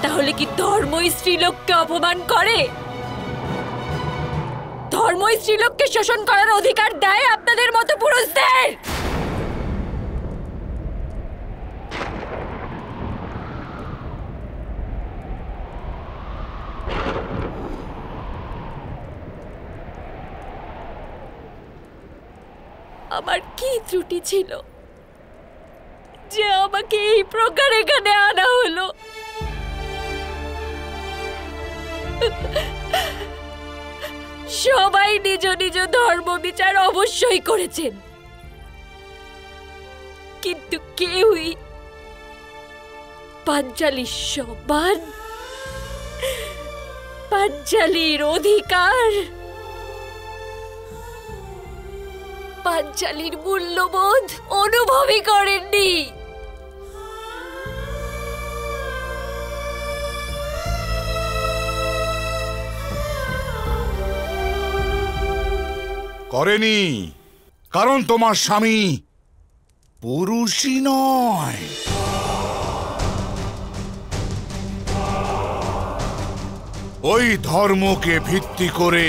তাহলে কি ধর্মই স্ত্রীলোককে অপমান করে? ধর্মই স্ত্রীলোককে শোষণ করার অধিকার দেয় আপনাদের মতো পুরুষদের? আমার কি ত্রুটি ছিল যে আমাকে এই প্রকার এখানে আনা হলো? সবাই নিজ নিজ ধর্ম বিচার অবশ্যই করেছেন, কিন্তু কেউই পাঞ্চালীর সম্মান, পাঞ্চালীর অধিকার, পাঞ্চালীর মূল্যবোধ অনুভবই করেননি। করেনি, কারণ তোমার স্বামী পুরুষই নয়। ওই ধর্মকে ভিত্তি করে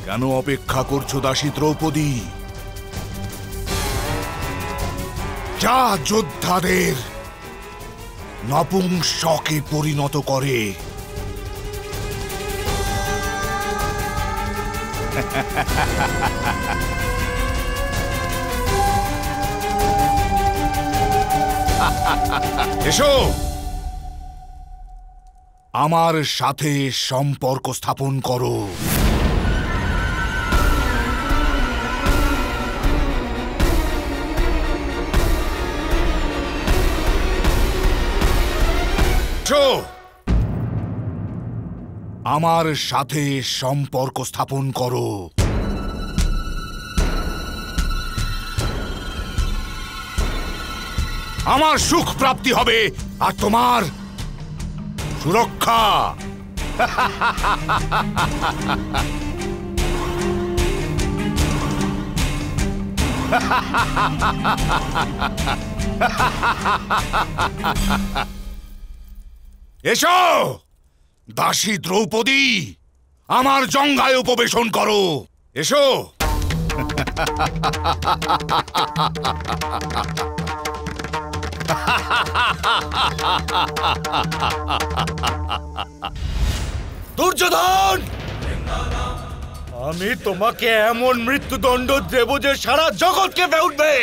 কেন অপেক্ষা করছো দাসী দ্রৌপদী? যা যোদ্ধাদের নপুংসকে পরিণত করে। এসো, আমার সাথে সম্পর্ক স্থাপন করো। আমার সাথে সম্পর্ক স্থাপন করো। আমার সুখ প্রাপ্তি হবে আর তোমার সুরক্ষা। এসো দাসী দ্রৌপদী, আমার জঙ্ঘায় উপবেশন করো। এসো। দুর্যোধন, আমি তোমাকে এমন মৃত্যুদণ্ড দেব যে সারা জগৎ কেঁপে উঠবে।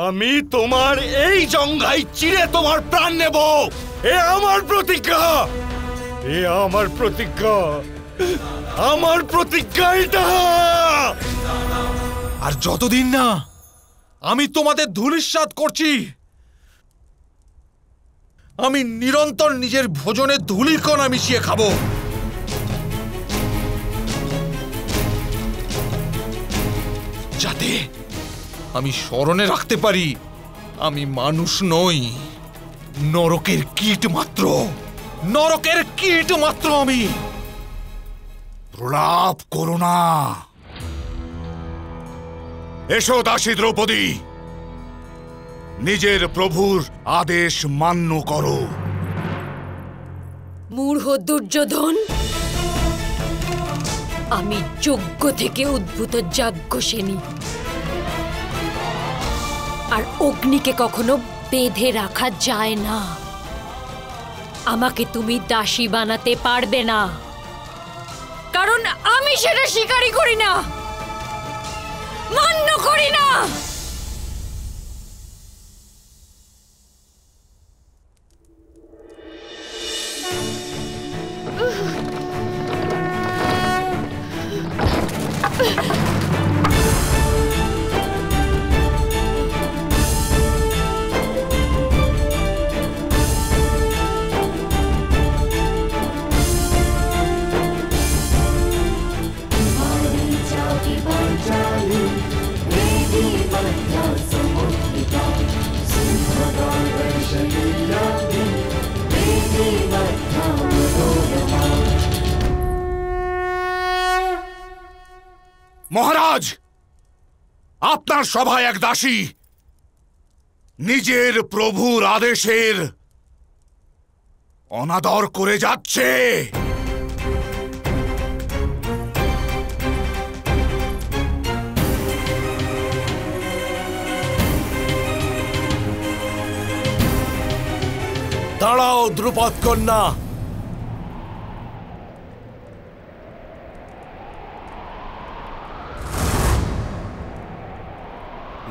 আমি তোমার এই জঙ্ঘাই চিরে তোমার প্রাণ নেব। এ আমার প্রতিজ্ঞা, এ আমার প্রতিজ্ঞা, আমার প্রতিজ্ঞা এটা। আর যতদিন না আমি তোমাদের ধূলিসাৎ করছি, আমি নিরন্তর নিজের ভোজনে ধূলির কণা মিশিয়ে খাবো। যাতে আমি স্মরণে রাখতে পারি আমি মানুষ নই, নরকের কীট মাত্র, নরকের কীট মাত্র আমি। প্রলাপ করো না। এসো দাসী দ্রৌপদী, নিজের প্রভুর আদেশ মান্য করো। মূঢ় দুর্যোধন, আমি যজ্ঞ থেকে উদ্ভূত যাজ্ঞসেনী, আর অগ্নিকে কখনো বেঁধে রাখা যায় না। আমাকে তুমি দাসী বানাতে পারবে না, কারণ আমি সেটা স্বীকারই করি না, মান্য করি না। মহারাজ, আপনার সভায় এক দাসী নিজের প্রভুর আদেশের অনাদর করে যাচ্ছে। দাঁড়াও দ্রুপদ কন্যা,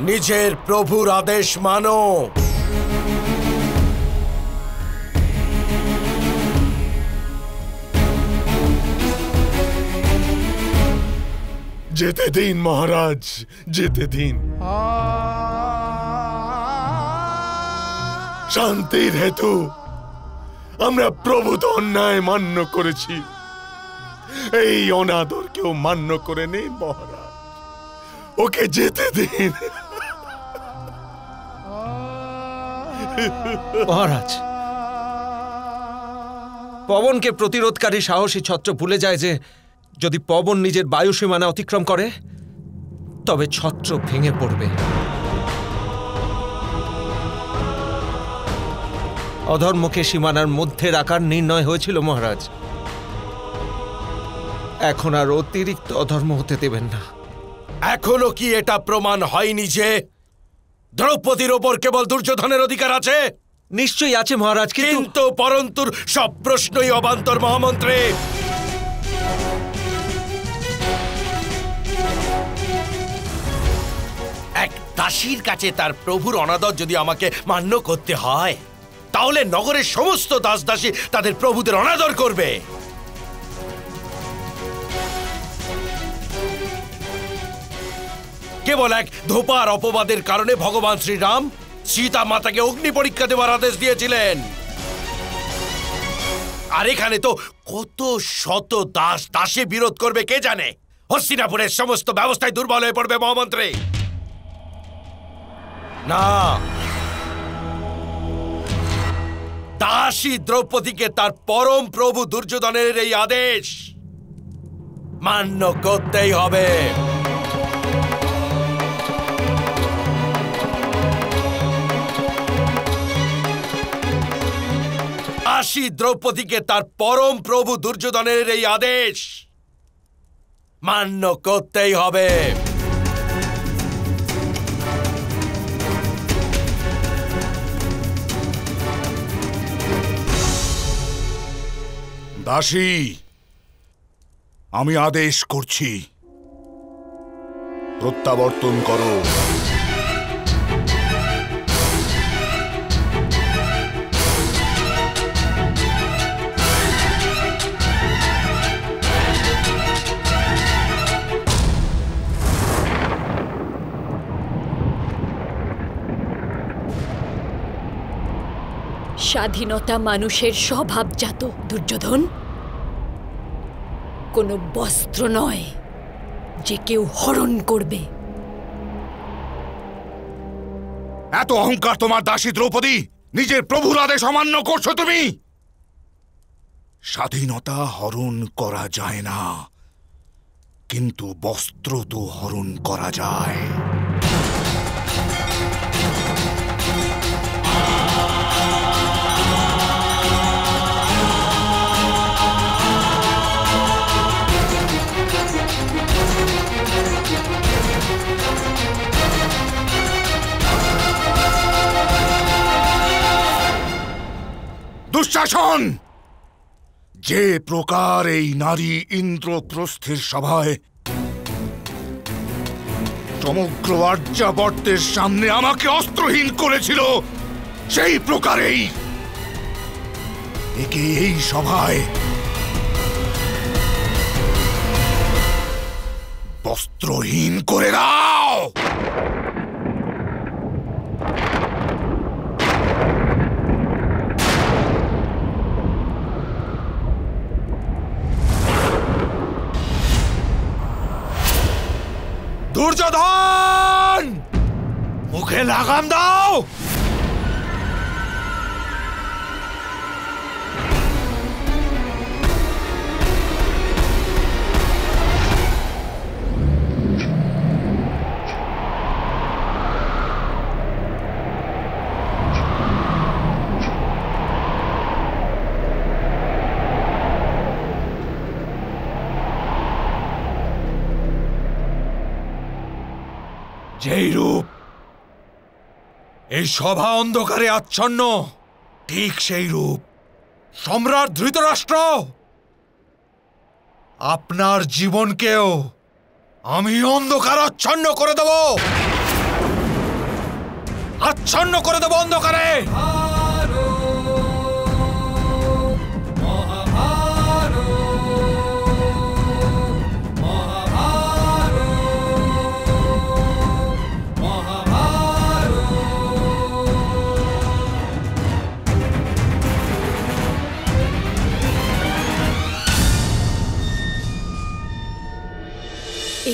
নিজের প্রভুর আদেশ মানো। যেতে দিন মহারাজ, যেতে দিন। শান্তির হেতু আমরা প্রভূত অন্যায় মান্য করেছি, এই অনাদর কেউ মান্য করে নেই মহারাজ, ওকে যেতে দিন। মহারাজ, পবনকে প্রতিরোধকারী সাহসী ছত্র ভুলে যায় যে যদি পবন নিজের বায়ু সীমানা অতিক্রম করে তবে ছত্র ভেঙে পড়বে। অধর্মকে সীমানার মধ্যে রাখার নির্ণয় হয়েছিল মহারাজ, এখন আর অতিরিক্ত অধর্ম হতে দেবেন না। এখনো কি এটা প্রমাণ হয়নি যে দ্রৌপদীর ওপর কেবল দুর্যোধনের অধিকার আছে? নিশ্চয়ই আছে মহারাজ, কিন্তু পরন্তুর সব প্রশ্নই অবান্তর মহামন্ত্রী। এক দাসীর কাছে তার প্রভুর অনাদর যদি আমাকে মান্য করতে হয়, তাহলে নগরের সমস্ত দাস দাসী তাদের প্রভুদের অনাদর করবে। কেবল এক ধোপার অপবাদের কারণে ভগবান শ্রীরাম সীতা মাতাকে অগ্নি পরীক্ষা দেওয়ার আদেশ দিয়েছিলেন। আর এখানে তো কত শত দাস দাসী বিরোধ করবে কে জানে। হস্তিনাপুরের সমস্ত ব্যবস্থায় দুর্বল হয়ে পড়বে মহামন্ত্রী। না, দাসী দ্রৌপদীকে তার পরম প্রভু দুর্যোধনের এই আদেশ মান্য করতেই হবে। দাসী দ্রৌপদীকে তার পরম প্রভু দুর্যোধনের এই আদেশ মান্য করতেই হবে। দাসী, আমি আদেশ করছি, প্রত্যাবর্তন করো। স্বাধীনতা মানুষের স্বভাবজাত দুর্যোধন, কোনো বস্ত্র নয় যে কেউ হরণ করবে। এত অহংকার তোমার দাসী দ্রৌপদী, নিজের প্রভুর আদেশ অমান্য করছো তুমি। স্বাধীনতা হরণ করা যায় না, কিন্তু বস্ত্র তো হরণ করা যায়। দুঃশাসন, যে প্রকার এই নারী ইন্দ্রপ্রস্থের সভায় সমগ্র আর্যাবর্তের সামনে আমাকে অস্ত্রহীন করেছিল, সেই প্রকারেই একে এই সভায় বস্ত্রহীন করে দাও। দুর্যোধন, মুখে লাগাম দাও। যেই রূপ এই সভা অন্ধকারে আচ্ছন্ন, ঠিক সেই রূপ সম্রাট ধৃতরাষ্ট্র, আপনার জীবনকেও আমি অন্ধকার আচ্ছন্ন করে দেব, আচ্ছন্ন করে দেব অন্ধকারে।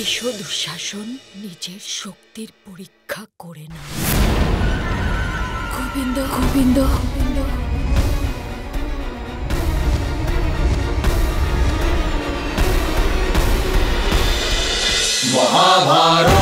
এসো দুঃশাসন, নিজের শক্তির পরীক্ষা করে না। গোবিন্দ গোবিন্দ গোবিন্দ। মহাভারত।